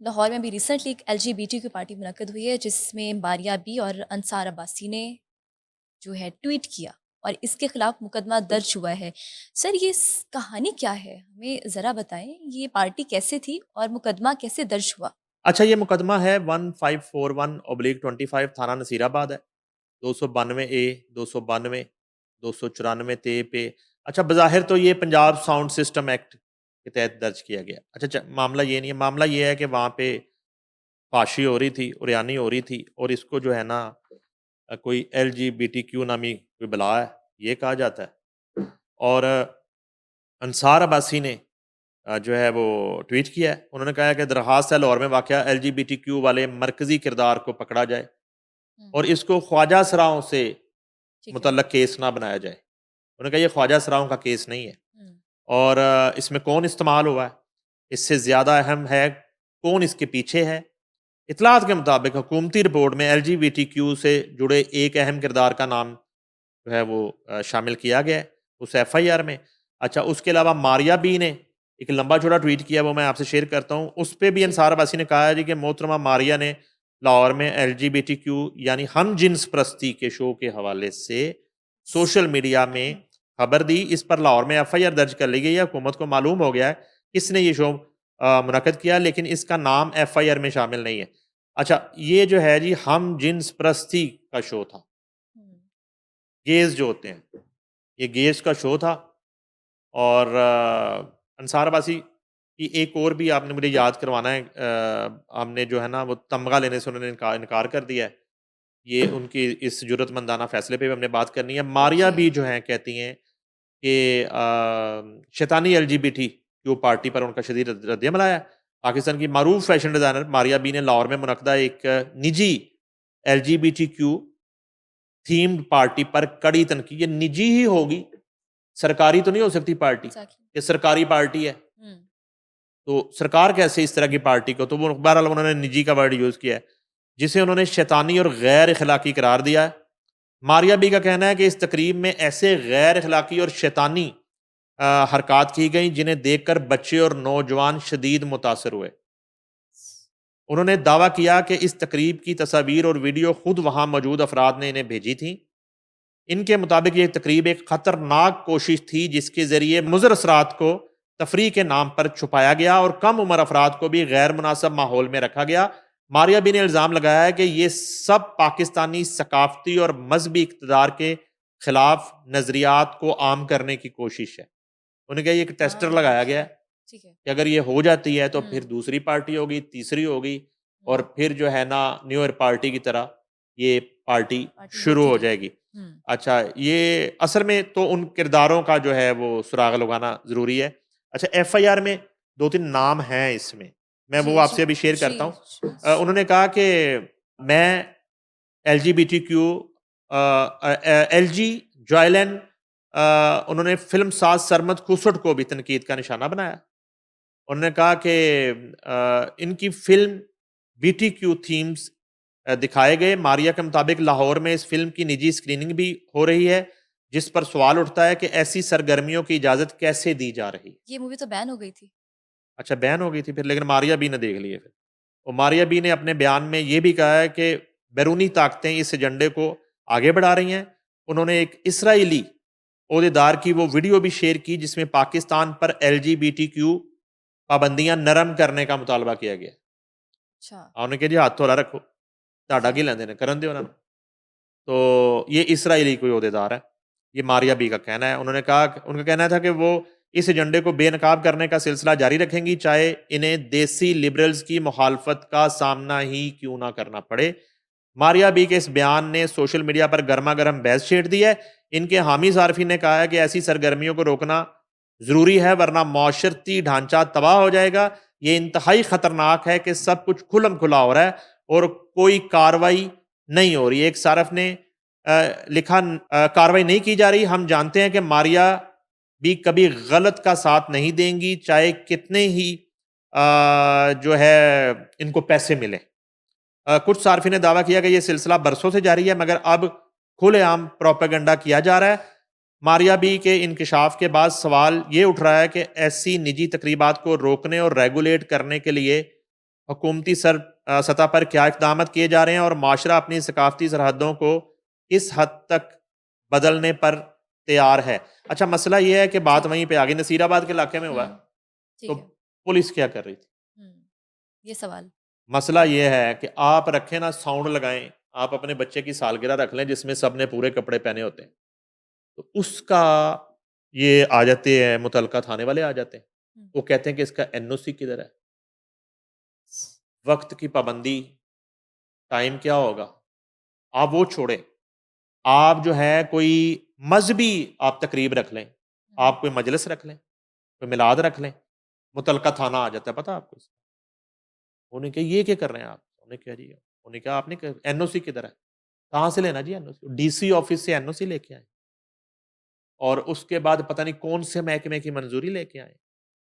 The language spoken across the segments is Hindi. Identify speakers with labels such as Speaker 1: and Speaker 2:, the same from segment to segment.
Speaker 1: लाहौर में भी रिसेंटली एक एलजीबीटी की पार्टी मुनक्कद हुई है जिसमें बारिया बी और अंसार अब्बासी ने जो है ट्वीट किया और इसके खिलाफ मुकदमा दर्ज हुआ है। सर ये कहानी क्या है, हमें ज़रा बताएं, ये पार्टी कैसे थी और मुकदमा कैसे दर्ज हुआ?
Speaker 2: अच्छा, ये मुकदमा है 1541/25 थाना नसीराबाद है। 292 ए, 292, 294 ते पे। अच्छा, बज़ाहिर तो ये पंजाब साउंड सिस्टम एक्ट के तहत दर्ज किया गया। अच्छा मामला ये नहीं है, मामला ये है कि वहाँ पे फाशी हो रही थी, उरयानी हो रही थी और इसको जो है ना कोई एलजीबीटीक्यू नामी कोई बला है, ये कहा जाता है। और अंसार अब्बासी ने जो है वो ट्वीट किया है। उन्होंने कहा है कि दरख्वास्त है लाहौर में वाक़या एलजीबीटीक्यू वाले मरकज़ी किरदार को पकड़ा जाए
Speaker 1: हम्म,
Speaker 2: और इसको ख्वाजा सराओं से
Speaker 1: ठीक है।
Speaker 2: मुतल्लक केस ना बनाया जाए। उन्होंने कहा ये ख्वाजा सराओं का केस नहीं है
Speaker 1: हम्म,
Speaker 2: और इसमें कौन इस्तेमाल हुआ है, इससे ज़्यादा अहम है कौन इसके पीछे है। इत्तलात के मुताबिक हुकूमती रिपोर्ट में एलजीबीटीक्यू से जुड़े एक अहम किरदार का नाम जो है वो शामिल किया गया है उस एफआईआर में। अच्छा, उसके अलावा मारिया बी ने एक लंबा चौड़ा ट्वीट किया, वो मैं आपसे शेयर करता हूँ। उस पे भी
Speaker 1: जी।
Speaker 2: अंसार अब्बासी ने कहा है जी कि मोहतरमा मारिया ने लाहौर में एलजीबीटीक्यू यानी हम जिन्स परस्ती के शो के हवाले से सोशल मीडिया में खबर दी। इस पर लाहौर में एफआईआर दर्ज कर ली गई है। हुकूमत को मालूम हो गया है किसने ये शो मुनक्कद किया, लेकिन इसका नाम एफआईआर में शामिल नहीं है। अच्छा, ये जो है जी हम जिन्स परस्ती का शो था।
Speaker 1: हम्म,
Speaker 2: गेज़ जो होते हैं, ये गेज़ का शो था और अंसार अब्बासी की एक और भी आपने मुझे याद करवाना है। हमने जो है ना वो तमगा लेने से उन्होंने इनकार कर दिया है। ये उनकी इस जुर्रतमंदाना फ़ैसले पे भी हमने बात करनी है। मारिया
Speaker 1: ओके।
Speaker 2: भी जो हैं कहती हैं कि शैतानी एलजीबीटीक्यू पार्टी पर उनका शदीद रद्द-ए-अमल आया है। पाकिस्तान की मारूफ फ़ैशन डिज़ाइनर मारिया बी ने लाहौर में मुनक्कदा एक निजी एलजीबीटीक्यू थीम्ड पार्टी पर कड़ी तनकीद। ये निजी ही होगी, सरकारी तो नहीं हो सकती पार्टी।
Speaker 1: एग्जैक्टली।
Speaker 2: ये सरकारी पार्टी है,
Speaker 1: हम्म,
Speaker 2: तो सरकार कैसे इस तरह की पार्टी को, तो वो बहरहाल उन्होंने निजी का वर्ड यूज़ किया है, जिसे उन्होंने शैतानी और गैर अखलाकी करार दिया है। मारिया बी का कहना है कि इस तकरीब में ऐसे गैर अखलाकी और शैतानी हरकत की गई जिन्हें देखकर बच्चे और नौजवान शदीद मुतासर हुए। उन्होंने दावा किया कि इस तकरीब की तस्वीर और वीडियो खुद वहाँ मौजूद अफराद ने इन्हें भेजी थी। इनके मुताबिक ये तकरीब एक ख़तरनाक कोशिश थी जिसके ज़रिए मुज़र असरात को तफरी के नाम पर छुपाया गया और कम उम्र अफराद को भी गैर मुनासब माहौल में रखा गया। मारिया बी ने इल्ज़ाम लगाया है कि ये सब पाकिस्तानी सकाफती और मजहबी इक़्तिदार के ख़िलाफ़ नज़रियात को आम करने की कोशिश है। उन्होंने कहा ये एक टेस्टर
Speaker 1: हाँ
Speaker 2: लगाया गया
Speaker 1: ओके।
Speaker 2: है
Speaker 1: ठीक है।
Speaker 2: कि अगर ये हो जाती है तो फिर
Speaker 1: हम्म,
Speaker 2: दूसरी पार्टी होगी, तीसरी होगी और
Speaker 1: हम्म,
Speaker 2: फिर जो है ना न्यू ईयर पार्टी की तरह ये पार्टी
Speaker 1: पार्टी
Speaker 2: शुरू
Speaker 1: होती
Speaker 2: हो
Speaker 1: रहेगी।
Speaker 2: जाएगी।
Speaker 1: हम्म,
Speaker 2: अच्छा, ये असल में तो उन किरदारों का जो है वो सुराग लगाना ज़रूरी है। अच्छा, एफआईआर में 2-3 नाम हैं इसमें, मैं
Speaker 1: जी
Speaker 2: वो
Speaker 1: जी
Speaker 2: आपसे अभी शेयर
Speaker 1: जी
Speaker 2: करता हूँ।
Speaker 1: जी।
Speaker 2: उन्होंने कहा कि मैं एलजीबीटीक्यू एलजी जॉयलन उन्होंने फ़िल्मसाज़ सरमद खुसट को भी तनकीद का निशाना बनाया। उन्होंने कहा कि इनकी फ़िल्म बीटीक्यू थीम्स दिखाए गए। मारिया के मुताबिक लाहौर में इस फ़िल्म की निजी स्क्रीनिंग भी हो रही है, जिस पर सवाल उठता है कि ऐसी सरगर्मियों की इजाज़त कैसे दी जा रही है?
Speaker 1: ये मूवी तो बैन हो गई थी।
Speaker 2: अच्छा, बैन हो गई थी फिर, लेकिन मारिया बी ने देख ली है फिर। और मारिया बी ने अपने बयान में ये भी कहा है कि बैरूनी ताकतें इस एजेंडे को आगे बढ़ा रही हैं। उन्होंने एक इसराइली ओहदेदार की वो वीडियो भी शेयर की जिसमें पाकिस्तान पर एलजीबीटीक्यू पाबंदियां नरम करने का मुतालबा किया गया।
Speaker 1: अच्छा।
Speaker 2: उन्होंने कहा जी हाथ थोड़ा रखो, ਤੁਹਾਡਾ ਕੀ ਲੈਂਦੇ ਨੇ ਕਰਨ ਦਿਓ ਉਹਨਾਂ ਨੂੰ। तो ये इसराइली कोई ओहदेदार है, ये मारिया बी का कहना है। उन्होंने कहा, उनका कहना था कि वो इस एजेंडे को बेनकाब करने का सिलसिला जारी रखेंगी, चाहे इन्हें देसी लिबरल्स की मुखालफत का सामना ही क्यों ना करना पड़े। मारिया बी के इस बयान ने सोशल मीडिया पर गर्मा गर्म बहस छेड़ दी है। इनके हामी सार्फिन ने कहा है कि ऐसी सरगर्मियों को रोकना ज़रूरी है वरना माशरती ढांचा तबाह हो जाएगा। ये इंतहाई ख़तरनाक है कि सब कुछ खुलम खुला हो रहा है और कोई कार्रवाई नहीं हो रही है। एक सारफ ने लिखा कार्रवाई नहीं की जा रही। हम जानते हैं कि मारिया भी कभी गलत का साथ नहीं देंगी, चाहे कितने ही जो है इनको पैसे मिले। कुछ सार्फिन ने दावा किया कि यह सिलसिला बरसों से जारी है, मगर अब खुलेआम प्रोपेगेंडा किया जा रहा है। मारिया बी के इंकशाफ के बाद सवाल ये उठ रहा है कि ऐसी निजी तकरीबात को रोकने और रेगुलेट करने के लिए हुकूमती सतह पर क्या इक़दाम किए जा रहे हैं और माशरा अपनी सकाफ़ती सरहदों को किस हद तक बदलने पर तैयार है। अच्छा, मसला ये है कि बात
Speaker 1: ठीक है।
Speaker 2: वहीं पे आ गई, नसीराबाद के इलाके में हुआ है, तो
Speaker 1: ठीक है।
Speaker 2: पुलिस क्या कर रही थी?
Speaker 1: ये सवाल।
Speaker 2: मसला ये है कि आप रखें ना, साउंड लगाएं, आप अपने बच्चे की सालगिरह रख लें जिसमें सबने पूरे कपड़े पहने होते हैं, तो उसका ये आ जाते हैं, मुतलका थाने वाले आ जाते हैं, वो कहते हैं कि इसका एनओसी किधर है, वक्त की पाबंदी, टाइम क्या होगा, आप वो छोड़ें, आप जो है कोई मजहबी आप तकरीब रख लें, आप कोई मजलिस रख लें, कोई मिलाद रख लें, मुतलका थाना आ जाता है, पता आपको? उन्होंने कहा ये क्या कर रहे हैं आप? उन्होंने कहा जी, उन्होंने कहा आपने एनओसी किधर है? कहाँ से लेना जी एनओसी? डीसी ऑफिस से एनओसी लेके आए और उसके बाद पता नहीं कौन से महकमे की मंजूरी लेके आए।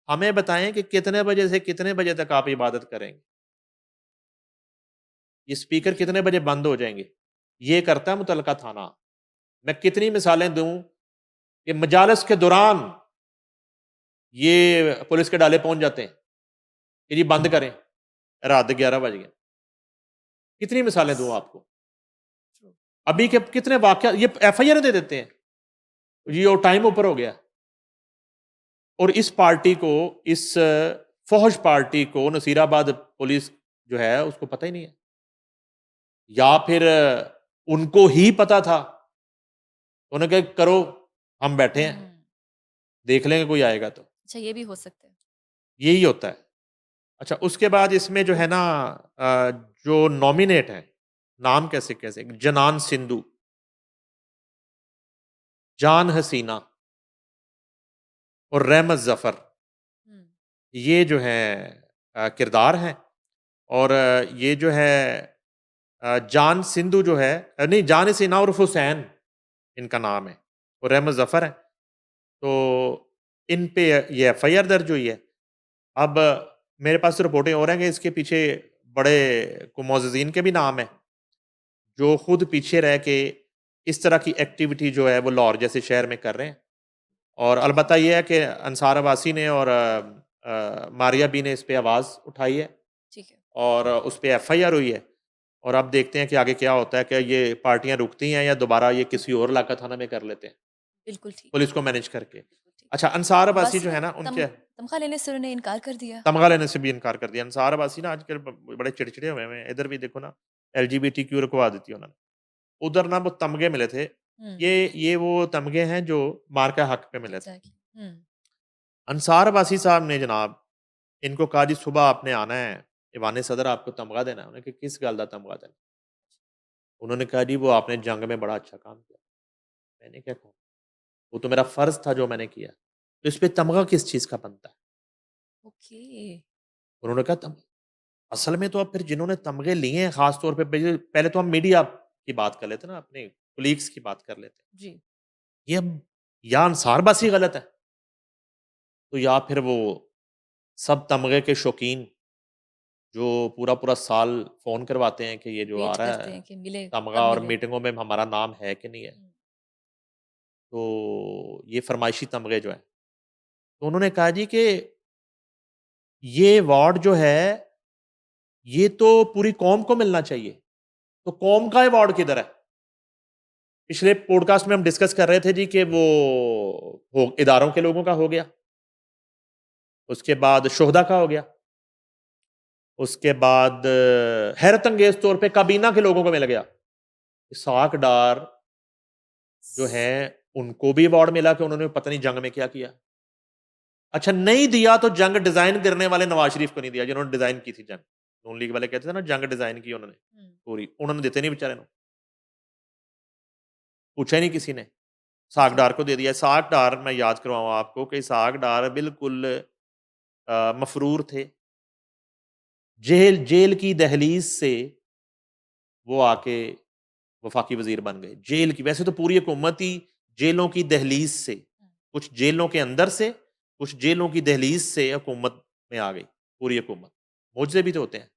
Speaker 2: हमें बताएं कि कितने बजे से कितने बजे तक आप इबादत करेंगे, ये स्पीकर कितने बजे बंद हो जाएंगे? ये करता है मुतलका थाना। मैं कितनी मिसालें दूं कि मजालस के दौरान ये पुलिस के डाले पहुंच जाते हैं कि जी बंद करें, रात 11 बज गए। कितनी मिसालें दूं आपको? अभी के कितने वाकया ये एफआईआर दे देते हैं जी, और टाइम ऊपर हो गया। और इस पार्टी को, इस फौज पार्टी को नसीराबाद पुलिस जो है उसको पता ही नहीं है, या फिर उनको ही पता था, उन्होंने कहा करो, हम बैठे हैं, देख लेंगे कोई आएगा तो।
Speaker 1: अच्छा, ये भी हो सकता है।
Speaker 2: यही होता है। अच्छा, उसके बाद इसमें जो है ना, जो नॉमिनेट है, नाम कैसे कैसे, जनान सिंधु, जान हसीना और रहमत जफर, ये जो है किरदार हैं। और ये जो है जान सिंधु जो है, नहीं, जान हसीना उर्फ हुसैन इनका नाम है, और रहमत जफर है। तो इन पे ये एफआईआर दर्ज हुई है। अब मेरे पास रिपोर्टें हो रही हैं कि इसके पीछे बड़े मुअज़्ज़िज़ीन के भी नाम हैं, जो खुद पीछे रह के इस तरह की एक्टिविटी जो है वो लाहौर जैसे शहर में कर रहे हैं। और अलबत्ता ये है कि अंसार अब्बासी ने और मारिया बी ने इस पे आवाज़ उठाई है
Speaker 1: ठीक है।
Speaker 2: और उस पे एफआईआर हुई है। और अब देखते हैं कि आगे क्या होता है, कि ये पार्टियां रुकती हैं या दोबारा ये किसी और इलाका थाना में कर लेते हैं,
Speaker 1: बिल्कुल ठीक।
Speaker 2: पुलिस को मैनेज करके।
Speaker 1: बिल्कुल ठीक।
Speaker 2: अच्छा, अंसार अब्बासी
Speaker 1: अब्बासी
Speaker 2: जो
Speaker 1: ने
Speaker 2: है ना, उनके
Speaker 1: तमख़ा लेने से उन्होंने इनकार कर दिया।
Speaker 2: तमगा लेने से भी इनकार कर दिया। अंसार अब्बासी ना आजकल बड़े चिड़चिड़े हुए हैं। इधर भी देखो ना, एलजीबीटीक्यू रुकवा देती है उन्होंने। उधर ना वो तमगे मिले थे।
Speaker 1: हुँ।
Speaker 2: ये वो तमगे हैं जो मार्का हक पे मिले थे।
Speaker 1: एग्ज़ैक्टली।
Speaker 2: अंसार अब्बासी साहब ने जनाब इनको कहा जी सुबह आपने आना है, ईवान सदर आपको तमगा देना है। उन्होंने कहा किस गल का तमगा देना? उन्होंने कहा जी वो आपने जंग में बड़ा अच्छा काम किया। मैंने क्या कहा? वो तो मेरा फ़र्ज़ था जो मैंने किया। तो इस पे तमगा किस चीज़ का बनता है?
Speaker 1: ओके।
Speaker 2: उन्होंने कहा तम असल में तो अब फिर जिन्होंने तमगे लिए हैं ख़ास तौर पे पहले पहले तो हम मीडिया की बात कर लेते हैं ना, अपने कोलीग्स की बात कर लेते हैं।
Speaker 1: जी।
Speaker 2: ये अब या अंसार अब्बासी गलत है, तो या फिर वो सब तमगे के शौकीन जो पूरा-पूरा साल फ़ोन करवाते हैं कि ये जो आ
Speaker 1: वेट
Speaker 2: रहा
Speaker 1: करते
Speaker 2: है
Speaker 1: हैं कि मिले,
Speaker 2: तमगा,
Speaker 1: कब
Speaker 2: और
Speaker 1: मिले।
Speaker 2: मीटिंगों में हमारा नाम है कि नहीं है। तो ये फ़रमाइशी तमगे जो हैं, तो उन्होंने कहा जी कि ये वार्ड जो है, ये तो पूरी कौम को मिलना चाहिए। तो कौम का अवार्ड किधर है? पिछले पॉडकास्ट में हम डिस्कस कर रहे थे जी कि वो हो इदारों के लोगों का हो गया, उसके बाद शोहदा का हो गया, उसके बाद हैरत अंगेज तौर पे काबीना के लोगों को मिल गया। इसहाक डार जो हैं, उनको भी अवार्ड मिला कि उन्होंने पता नहीं जंग में क्या किया। अच्छा, नहीं दिया तो जंग डिज़ाइन करने वाले नवाज शरीफ को नहीं दिया, जिन्होंने डिज़ाइन की थी जंग। नून लीग वाले कहते थे ना जंग डिज़ाइन की उन्होंने पूरी, उन्होंने देते नहीं बेचारे, पूछा ही नहीं किसी ने। इसहाक
Speaker 1: जी।
Speaker 2: डार को दे दिया। इसहाक डार, मैं याद करवाऊँ आपको कि इसहाक डार बिल्कुल मफ़रूर थे। जेल जेल की दहलीज़ से वो आके वफ़ाकी वज़ीर बन गए। जेल की, वैसे तो पूरी हुकूमत ही जेलों की दहलीज़ से, कुछ जेलों के अंदर से, कुछ जेलों की दहलीज़ से हुकूमत में आ गई, पूरी हुकूमत। मुआवज़े भी तो होते हैं।